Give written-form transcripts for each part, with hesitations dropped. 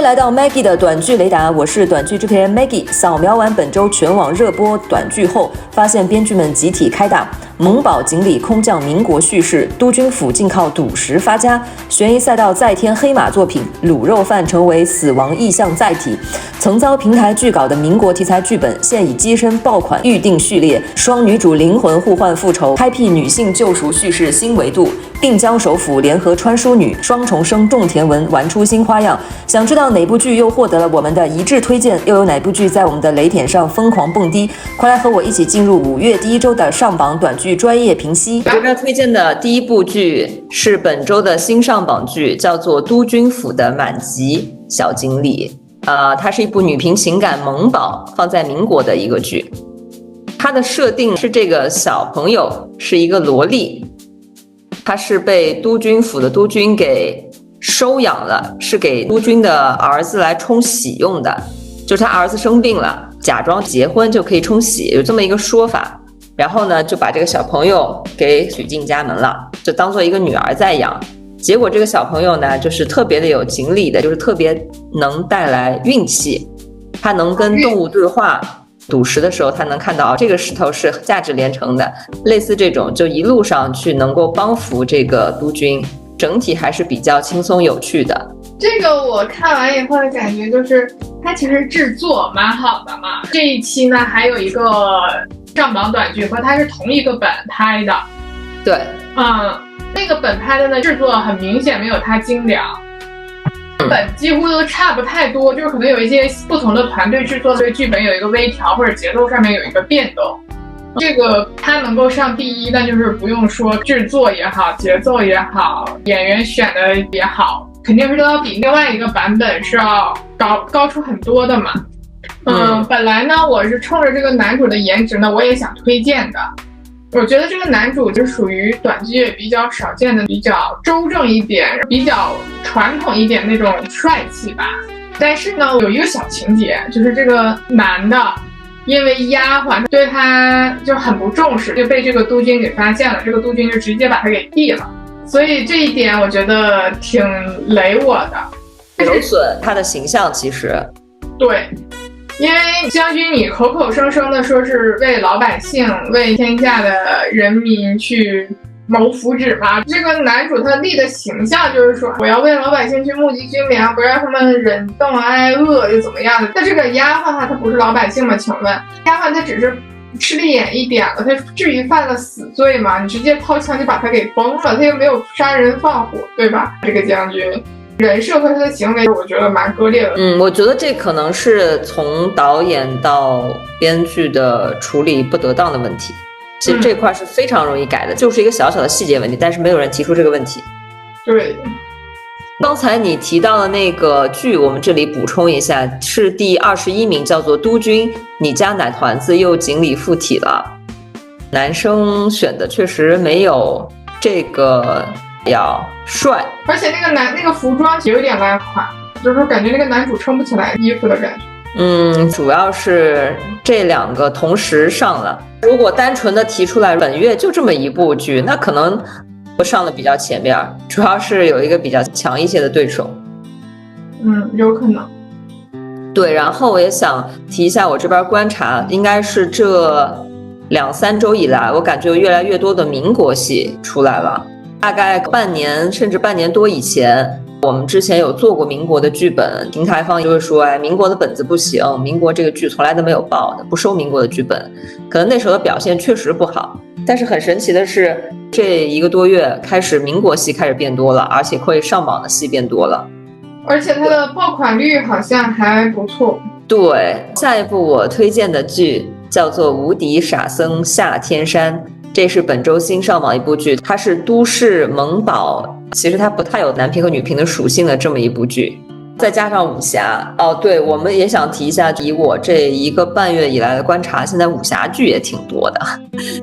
来到 Maggie 的短剧雷达，我是短剧制片人 Maggie。扫描完本周全网热播短剧后，发现编剧们集体开打，萌宝锦鲤空降民国叙事，督军府竟靠赌石发家，悬疑赛道再添黑马作品，卤肉饭成为死亡意象载体。曾遭平台拒稿的民国题材剧本，现已跻身爆款预定序列，双女主灵魂互换复仇，开辟女性救赎叙事新维度。定江首府联合穿书女，双重生种田文玩出新花样。想知道哪部剧又获得了我们的一致推荐，又有哪部剧在我们的雷点上疯狂蹦迪？快来和我一起进入5月第一周的上榜短剧专业评析。这边推荐的第一部剧是本周的新上榜剧，叫做《督军府的满级小锦鲤》。它是一部女频情感萌宝放在民国的一个剧。它的设定是这个小朋友是一个萝莉。他是被督军府的督军给收养了，是给督军的儿子来冲喜用的，就是他儿子生病了，假装结婚就可以冲喜，有这么一个说法。然后呢，就把这个小朋友给娶进家门了，就当做一个女儿在养。结果这个小朋友呢，就是特别的有锦鲤的，就是特别能带来运气，他能跟动物对话。赌石的时候他能看到这个石头是价值连城的，类似这种就一路上去能够帮扶这个督军，整体还是比较轻松有趣的。这个我看完以后的感觉就是它其实制作蛮好的嘛。这一期呢还有一个上榜短剧和它是同一个本拍的。对，那个本拍的呢制作很明显没有它精良，本几乎都差不太多，就是可能有一些不同的团队制作对剧本有一个微调，或者节奏上面有一个变动。这个它能够上第一，那就是不用说制作也好，节奏也好，演员选的也好，肯定是都要比另外一个版本是要高出很多的嘛。本来呢我是冲着这个男主的颜值呢，我也想推荐的。我觉得这个男主就属于短剧比较少见的，比较周正一点，比较传统一点那种帅气吧。但是呢，有一个小情节，就是这个男的因为丫鬟对他就很不重视，就被这个督军给发现了，这个督军就直接把他给毙了。所以这一点我觉得挺雷我的，有损他的形象。其实对，因为将军你口口声声的说是为老百姓为天下的人民去谋福祉嘛，这个男主他立的形象就是说我要为老百姓去募集军粮，不让他们忍冻挨饿又怎么样的。那这个丫鬟她不是老百姓吗？请问丫鬟她只是吃力眼一点了，她至于犯了死罪吗？你直接掏枪就把她给崩了，她又没有杀人放火，对吧？这个将军人设和他的行为我觉得蛮割裂的。我觉得这可能是从导演到编剧的处理不得当的问题。其实这块是非常容易改的，就是一个小小的细节问题，但是没有人提出这个问题。对，刚才你提到的那个剧，我们这里补充一下，是第21名，叫做《督军，你家奶团子又锦鲤附体了》。男生选的确实没有这个要帅，而且那个服装有点拉垮，就是感觉那个男主撑不起来衣服的感觉。主要是这两个同时上了。如果单纯的提出来本月就这么一部剧，那可能上的比较前面，主要是有一个比较强一些的对手。有可能。对，然后我也想提一下我这边观察，应该是这2-3周以来，我感觉有越来越多的民国戏出来了。大概半年甚至半年多以前，我们之前有做过民国的剧本，平台方就会说民国的本子不行，民国这个剧从来都没有报的，不收民国的剧本。可能那时候的表现确实不好，但是很神奇的是这1个多月开始民国戏开始变多了，而且会上榜的戏变多了，而且它的爆款率好像还不错。对，下一部我推荐的剧叫做《无敌傻僧下天山》，这是本周新上榜一部剧，它是都市萌宝，其实它不太有男频和女频的属性的这么一部剧，再加上武侠。对，我们也想提一下，以我这1个半月以来的观察，现在武侠剧也挺多的。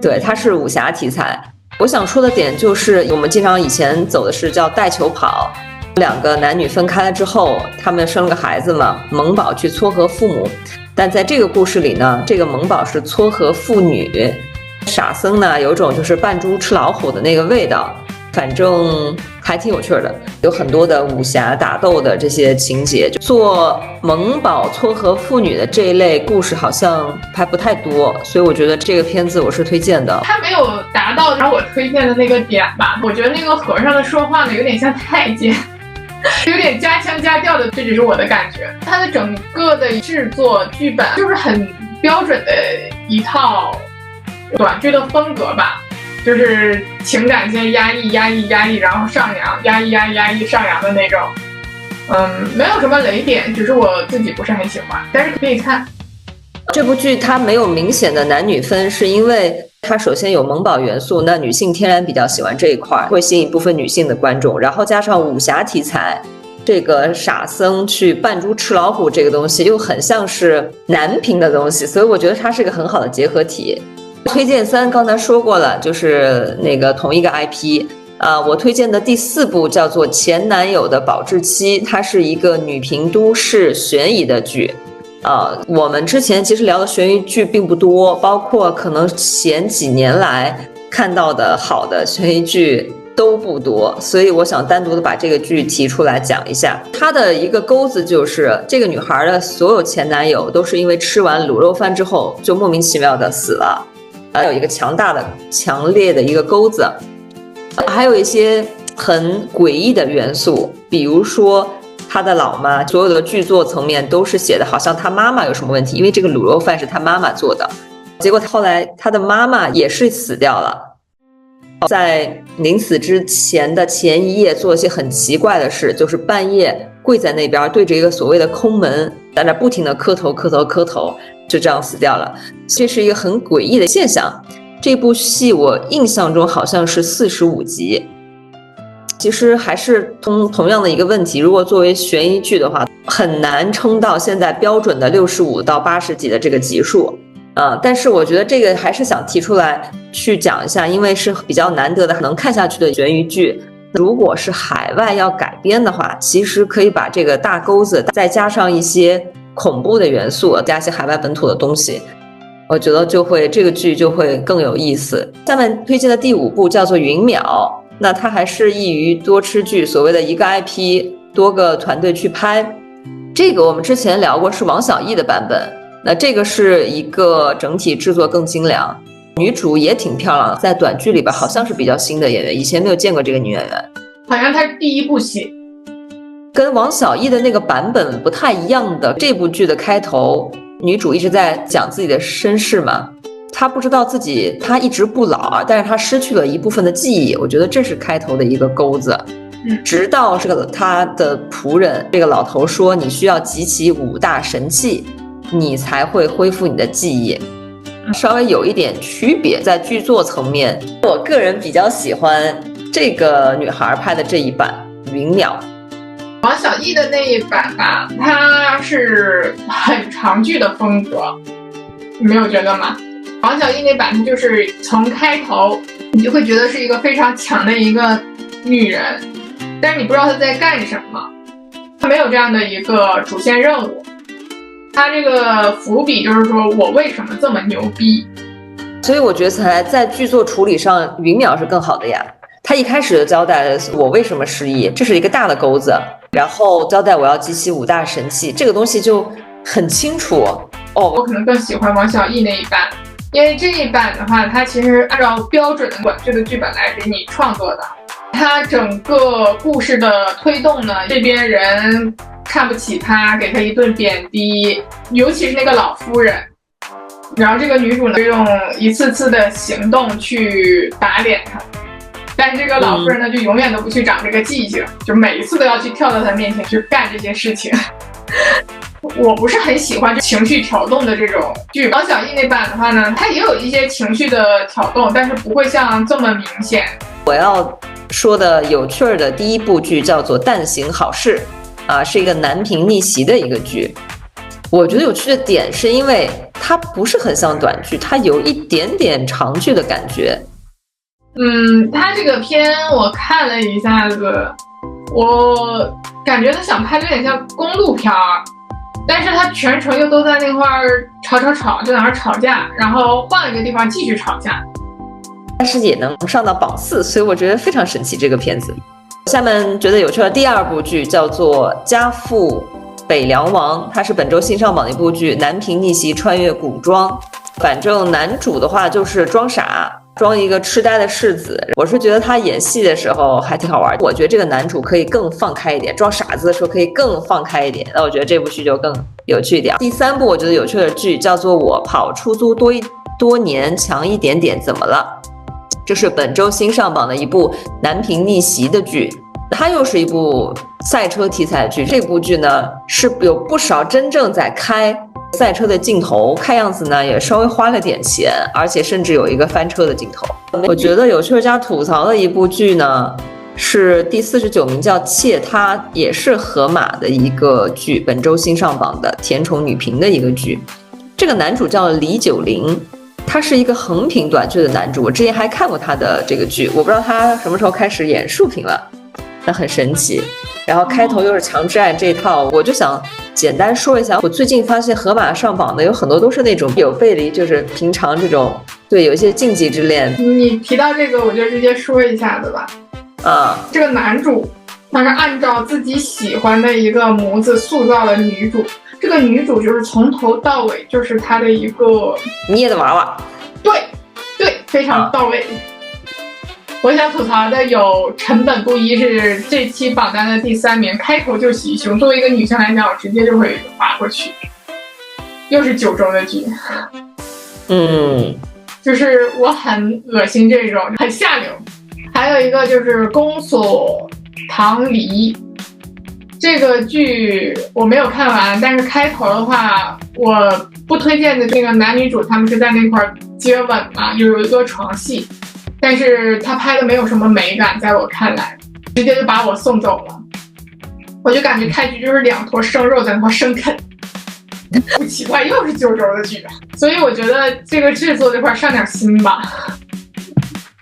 对，它是武侠题材。我想说的点就是，我们经常以前走的是叫带球跑，2个男女分开了之后，他们生了个孩子嘛，萌宝去撮合父母。但在这个故事里呢，这个萌宝是撮合父女，傻僧呢有种就是扮猪吃老虎的那个味道，反正还挺有趣的，有很多的武侠打斗的这些情节。做萌宝撮合父女的这一类故事好像还不太多，所以我觉得这个片子我是推荐的。它没有达到我推荐的那个点吧，我觉得那个和尚的说话呢有点像太监，有点加腔加调的，这只是我的感觉。它的整个的制作剧本就是很标准的一套短剧的风格吧，就是情感先压抑，然后上扬，压抑上扬的那种。没有什么雷点，只是我自己不是很喜欢，但是可以看。这部剧它没有明显的男女分，是因为它首先有萌宝元素，那女性天然比较喜欢这一块，会吸引一部分女性的观众，然后加上武侠题材，这个傻僧去扮猪吃老虎这个东西又很像是男频的东西，所以我觉得它是个很好的结合体。推荐3刚才说过了，就是那个同一个 IP。我推荐的第4部叫做《前男友的保质期》，它是一个女频都市悬疑的剧。我们之前其实聊的悬疑剧并不多，包括可能前几年来看到的好的悬疑剧都不多，所以我想单独的把这个剧提出来讲一下。它的一个钩子就是这个女孩的所有前男友都是因为吃完卤肉饭之后就莫名其妙的死了，有一个强烈的一个钩子。还有一些很诡异的元素，比如说他的老妈，所有的剧作层面都是写的好像他妈妈有什么问题，因为这个卤肉饭是他妈妈做的，结果后来他的妈妈也是死掉了，在临死之前的前一夜做了些很奇怪的事，就是半夜跪在那边对着一个所谓的空门在那不停的磕头，就这样死掉了。这是一个很诡异的现象。这部戏我印象中好像是45集，其实还是同样的一个问题，如果作为悬疑剧的话，很难撑到现在标准的65到80集的这个集数。但是我觉得这个还是想提出来去讲一下，因为是比较难得的能看下去的悬疑剧。如果是海外要改编的话，其实可以把这个大钩子再加上一些恐怖的元素，加一些海外本土的东西，我觉得这个剧就会更有意思。下面推荐的第5部叫做《云淼》，那它还是异于多吃剧，所谓的一个 IP 多个团队去拍。这个我们之前聊过是王小艺的版本，那这个是一个整体制作更精良，女主也挺漂亮，在短剧里边好像是比较新的演员，以前没有见过这个女演员，好像她是第1部戏，跟王小艺的那个版本不太一样的。这部剧的开头女主一直在讲自己的身世嘛，她不知道自己她一直不老，但是她失去了一部分的记忆，我觉得这是开头的一个钩子。直到这个她的仆人这个老头说你需要集齐5大神器你才会恢复你的记忆，稍微有一点区别。在剧作层面，我个人比较喜欢这个女孩拍的这一版云淼。王小艺的那一版吧，它是很长剧的风格，你没有觉得吗？王小艺那版就是从开头你就会觉得是一个非常强的一个女人，但是你不知道她在干什么，她没有这样的一个主线任务。她这个伏笔就是说我为什么这么牛逼，所以我觉得在剧作处理上云淼是更好的呀。他一开始就交代我为什么失忆，这是一个大的钩子，然后交代我要集齐5大神器，这个东西就很清楚。我可能更喜欢王小艺那一版，因为这一版的话它其实按照标准的短剧的剧本来给你创作的，它整个故事的推动呢，这边人看不起他，给他一顿贬低，尤其是那个老夫人，然后这个女主呢用一次次的行动去打脸他，但是这个老夫人呢就永远都不去长这个记性，就每一次都要去跳到他面前去干这些事情。我不是很喜欢情绪挑动的这种剧。王小艺那版的话呢，它也有一些情绪的挑动，但是不会像这么明显。我要说的有趣的第1部剧叫做《但行好事》，是一个男频逆袭的一个剧。我觉得有趣的点是因为它不是很像短剧，它有一点点长剧的感觉。他这个片我看了一下子，我感觉他想拍的有点像公路片儿，但是他全程又都在那块儿吵，就在那儿吵架，然后换了一个地方继续吵架。但是也能上到榜4，所以我觉得非常神奇这个片子。下面觉得有趣的第2部剧叫做《家父北凉王》，它是本周新上榜的一部剧，男频逆袭穿越古装。反正男主的话就是装傻，装一个痴呆的世子。我是觉得他演戏的时候还挺好玩，我觉得这个男主可以更放开一点，装傻子的时候可以更放开一点，那我觉得这部剧就更有趣一点。第3部我觉得有趣的剧叫做《我跑出租多年强一点点怎么了》，这是本周新上榜的一部男频逆袭的剧，它又是一部赛车题材的剧。这部剧呢是有不少真正在开赛车的镜头，看样子呢也稍微花了点钱，而且甚至有一个翻车的镜头。我觉得有趣加吐槽的一部剧呢是第49名叫《妾她》，也是河马的一个剧，本周新上榜的甜宠女频的一个剧。这个男主叫李九龄，他是一个横屏短剧的男主，我之前还看过他的这个剧，我不知道他什么时候开始演竖屏了，那很神奇。然后开头又是强制爱这一套，我就想简单说一下，我最近发现河马上榜的有很多都是那种有背离，就是平常这种对有一些禁忌之恋。你提到这个我就直接说一下子吧。这个男主他是按照自己喜欢的一个模子塑造了女主，这个女主就是从头到尾就是他的一个捏的娃娃。对，非常到位。我想吐槽的有成本不一，是这期榜单的第3名，开头就袭胸。作为一个女生来讲，我直接就会划过去。又是9周的剧，就是我很恶心这种，很下流。还有一个就是宫锁堂离，这个剧我没有看完，但是开头的话，我不推荐的这个男女主他们是在那块接吻嘛，就有一个床戏。但是他拍的没有什么美感，在我看来直接就把我送走了，我就感觉开局就是2坨生肉在那块生啃，不奇怪，又是9周的剧，所以我觉得这个制作这块上点心吧。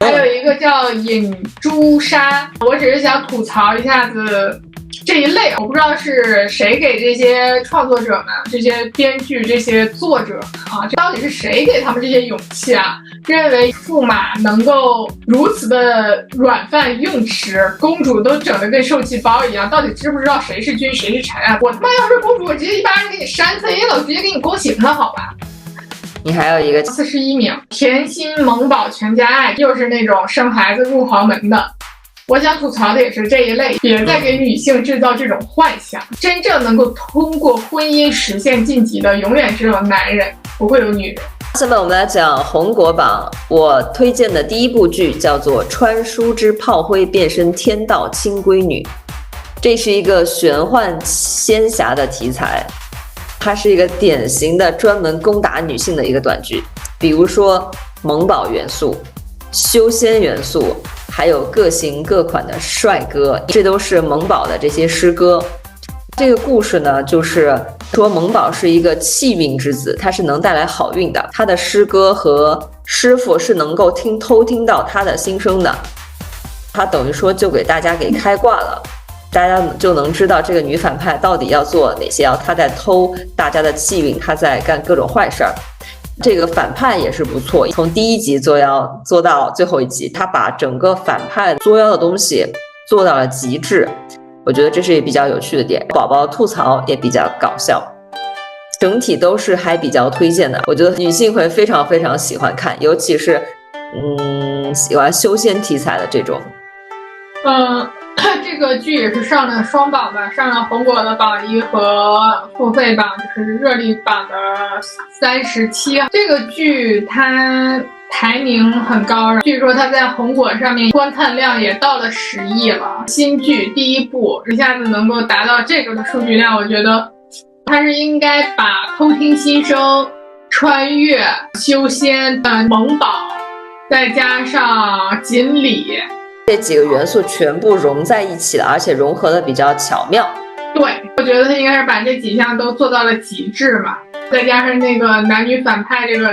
还有一个叫引朱砂，我只是想吐槽一下子这一类，我不知道是谁给这些创作者们、这些编剧、这些作者啊，这到底是谁给他们这些勇气啊？认为驸马能够如此的软饭硬吃，公主都整得跟受气包一样，到底知不知道谁是君谁是臣啊？我他妈要是公主，我直接一巴掌给你扇飞了，我直接给你恭喜他好吧？你还有一个41名，甜心萌宝全家爱，又是那种生孩子入豪门的。我想吐槽的也是这一类，别再给女性制造这种幻想，真正能够通过婚姻实现晋级的，永远只有男人，不会有女人。下面我们来讲红果榜，我推荐的第1部剧叫做《穿书之炮灰变身天道亲闺女》，这是一个玄幻仙侠的题材，它是一个典型的专门攻打女性的一个短剧，比如说萌宝元素、修仙元素，还有各型各款的帅哥，这都是萌宝的这些师哥。这个故事呢，就是说萌宝是一个气运之子，他是能带来好运的，他的师哥和师傅是能够偷听到他的心声的，他等于说就给大家给开挂了，大家就能知道这个女反派到底要做哪些，他在偷大家的气运，他在干各种坏事儿。这个反派也是不错，从第1集作妖做到最后1集，他把整个反派作妖的东西做到了极致，我觉得这是比较有趣的点。宝宝吐槽也比较搞笑，整体都是还比较推荐的，我觉得女性会非常非常喜欢看，尤其是喜欢修仙题材的这种。这个剧也是上了双榜吧，上了红果的榜1和付费榜，就是热力榜的37。这个剧它排名很高，据说它在红果上面观看量也到了10亿了。新剧第1部一下子能够达到这个的数据量，我觉得它是应该把偷听心声、穿越、修仙的萌宝，再加上锦鲤。这几个元素全部融在一起了，而且融合的比较巧妙。对，我觉得他应该是把这几项都做到了极致嘛，再加上那个男女反派这个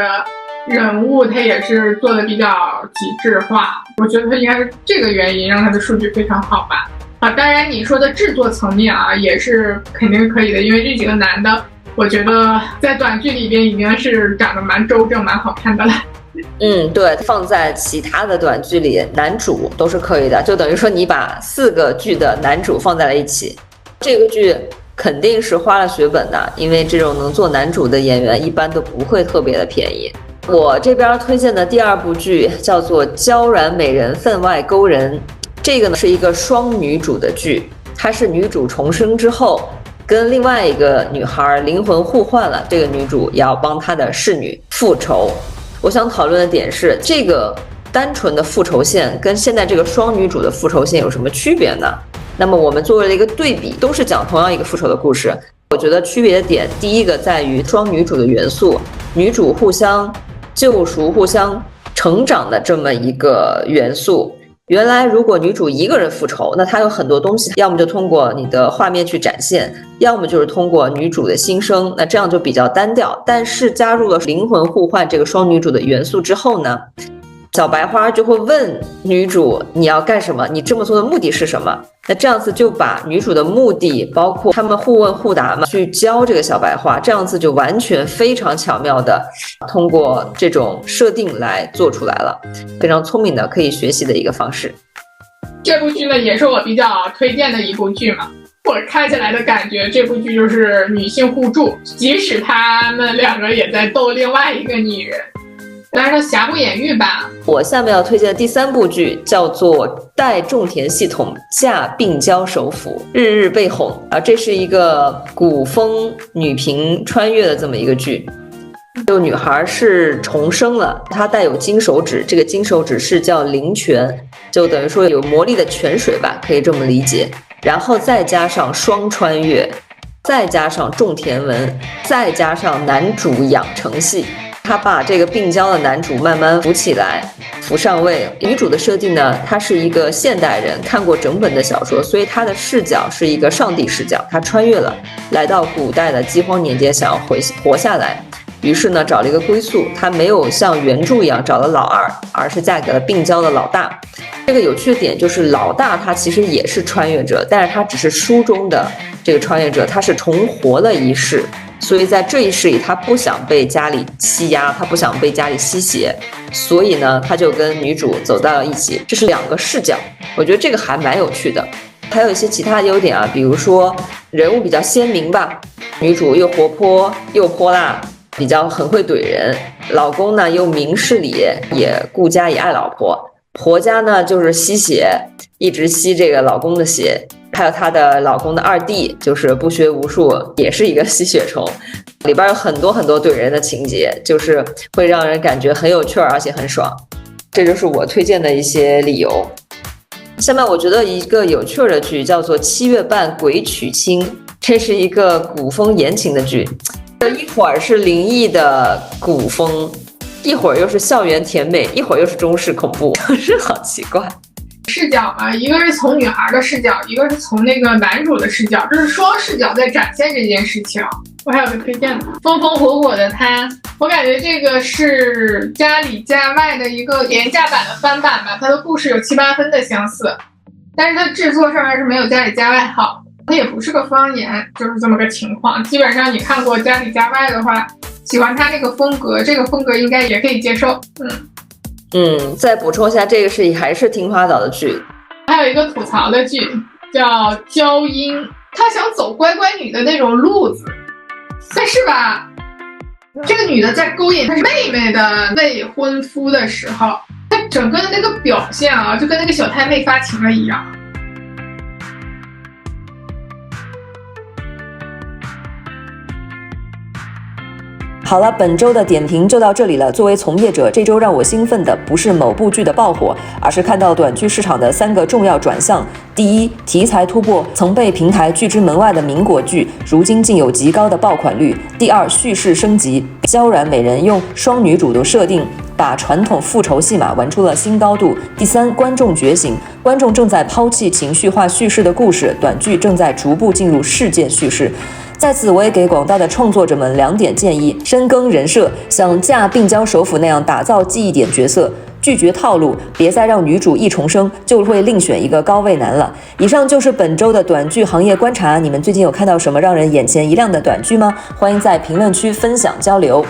人物，他也是做的比较极致化。我觉得他应该是这个原因让他的数据非常好吧。当然你说的制作层面啊，也是肯定可以的，因为这几个男的，我觉得在短剧里边已经是长得蛮周正、蛮好看的了。对，放在其他的短剧里，男主都是可以的，就等于说你把4个剧的男主放在了一起，这个剧肯定是花了血本的，因为这种能做男主的演员一般都不会特别的便宜。我这边推荐的第2部剧叫做《娇软美人分外勾人》，这个呢是一个双女主的剧，它是女主重生之后跟另外一个女孩灵魂互换了，这个女主也要帮她的侍女复仇。我想讨论的点是，这个单纯的复仇线跟现在这个双女主的复仇线有什么区别呢？那么我们作为了一个对比，都是讲同样一个复仇的故事，我觉得区别的点，第一个在于双女主的元素，女主互相救赎、互相成长的这么一个元素。原来如果女主一个人复仇，那她有很多东西，要么就通过你的画面去展现，要么就是通过女主的心声，那这样就比较单调。但是加入了灵魂互换这个双女主的元素之后呢，小白花就会问女主你要干什么，你这么做的目的是什么。那这样子就把女主的目的包括他们互问互答嘛，去教这个小白花，这样子就完全非常巧妙的通过这种设定来做出来了，非常聪明的可以学习的一个方式。这部剧呢也是我比较推荐的一部剧嘛，我看起来的感觉这部剧就是女性互助，即使他们2个也在斗另外一个女人，但是瑕不掩瑜吧。我下面要推荐的第3部剧叫做《代种田系统嫁病娇首府日日被哄》这是一个古风女频穿越的这么一个剧。就女孩是重生了，她带有金手指，这个金手指是叫灵泉，就等于说有魔力的泉水吧，可以这么理解。然后再加上双穿越，再加上种田文，再加上男主养成系，他把这个病娇的男主慢慢扶起来，扶上位。女主的设定呢，她是一个现代人，看过整本的小说，所以她的视角是一个上帝视角，她穿越了，来到古代的饥荒年间，想要活下来。于是呢，找了一个归宿，她没有像原著一样找了老2，而是嫁给了病娇的老大。这个有趣的点就是老大他其实也是穿越者，但是他只是书中的这个穿越者，他是重活了一世，所以在这一世里他不想被家里欺压，他不想被家里吸血，所以呢他就跟女主走到了一起。这是2个视角，我觉得这个还蛮有趣的。还有一些其他的优点比如说人物比较鲜明吧，女主又活泼又泼辣，比较很会怼人，老公呢又明事理，也顾家也爱老婆，婆家呢就是吸血，一直吸这个老公的血，还有她的老公的2弟就是不学无术，也是一个吸血虫，里边有很多很多怼人的情节，就是会让人感觉很有趣而且很爽，这就是我推荐的一些理由。下面我觉得一个有趣的剧叫做《7月半鬼娶亲》，这是一个古风言情的剧，一会儿是灵异的古风，一会儿又是校园甜美，一会儿又是中式恐怖，是好奇怪。视角嘛，一个是从女孩的视角，一个是从那个男主的视角，这是双视角在展现这件事情。我还有个推荐的，风风火火的他，我感觉这个是家里家外的一个廉价版的翻版吧，它的故事有7、8分的相似，但是它制作上还是没有家里家外好。它也不是个方言，就是这么个情况。基本上你看过家里家外的话，喜欢他这个风格，这个风格应该也可以接受。再补充一下，这个还是听花岛的剧。还有一个吐槽的剧叫《娇婴》，她想走乖乖女的那种路子，但是吧，这个女的在勾引她妹妹的未婚夫的时候，她整个的那个表现就跟那个小太妹发情了一样。好了，本周的点评就到这里了。作为从业者，这周让我兴奋的不是某部剧的爆火，而是看到短剧市场的3个重要转向。第一，题材突破，曾被平台拒之门外的民国剧，如今竟有极高的爆款率。第二，叙事升级，娇软美人用双女主的设定，把传统复仇戏码玩出了新高度。第三，观众觉醒，观众正在抛弃情绪化叙事的故事，短剧正在逐步进入事件叙事。在此，我也给广大的创作者们2点建议：深耕人设，像嫁病娇首府那样打造记忆点角色，拒绝套路，别再让女主一重生就会另选一个高位男了。以上就是本周的短剧行业观察，你们最近有看到什么让人眼前一亮的短剧吗？欢迎在评论区分享交流。